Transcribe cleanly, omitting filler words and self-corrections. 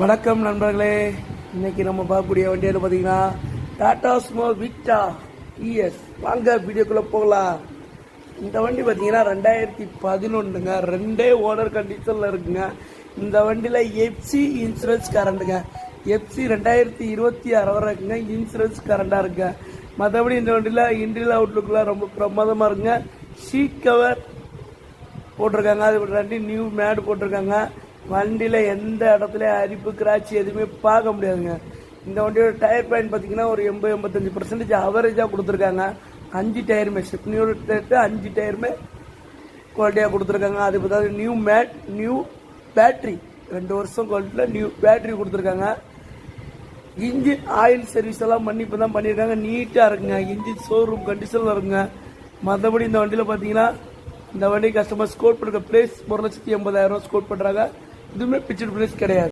வணக்கம் நண்பர்களே. இன்னைக்கு நம்ம பார்க்கக்கூடிய வண்டி என்ன பார்த்தீங்கன்னா டாடா ஸ்மோ விக்டா இஎஸ். வாங்க வீடியோக்குள்ளே போகலாம். இந்த வண்டி பார்த்தீங்கன்னா 2011ங்க. 2 ஓனர் கண்டிஷனில் இருக்குங்க. இந்த வண்டியில் எஃப்சி இன்சூரன்ஸ் கரண்ட்டுங்க. எஃப்சி 2026 வரை இருக்குங்க. இன்சூரன்ஸ் கரண்டாக இருக்குங்க. மற்றபடி இந்த வண்டியில் இன்டீரியல் அவுட்லுக்கில் ரொம்ப பிரமாதமாக இருக்குங்க. ஷீட் கவர் போட்டிருக்காங்க. அது 2 நியூ மேடு போட்டிருக்காங்க. வண்டியில் எந்த இடத்துல அரிப்பு கிராட்சி எதுவுமே பார்க்க முடியாதுங்க. இந்த வண்டியோட டயர் பாயிண்ட் பார்த்தீங்கன்னா ஒரு 80-85% அவரேஜாக கொடுத்துருக்காங்க. 5 டயருமே ஸ்டெப்னியோட 5 டயருமே குவாலிட்டியாக கொடுத்துருக்காங்க. அது பார்த்தா நியூ மேட், நியூ பேட்ரி, 2 வருஷம் குவாலிட்டியில் நியூ பேட்ரி கொடுத்துருக்காங்க. இன்ஜின் ஆயில் சர்வீஸ் எல்லாம் பண்ணி இப்போ தான் பண்ணியிருக்காங்க. நீட்டாக இருக்குங்க. இன்ஜின் ஷோரூம் கண்டிஷனில் இருக்குங்க. மற்றபடி இந்த வண்டியில் பார்த்தீங்கன்னா இந்த வண்டி கஸ்டமர் ஸ்கோர் பண்ணுற பிரைஸ் 1,80,000 ஸ்கோர் பண்ணுறாங்க. இதுவுமே பிக்சர் பிரைஸ் கிடையாது.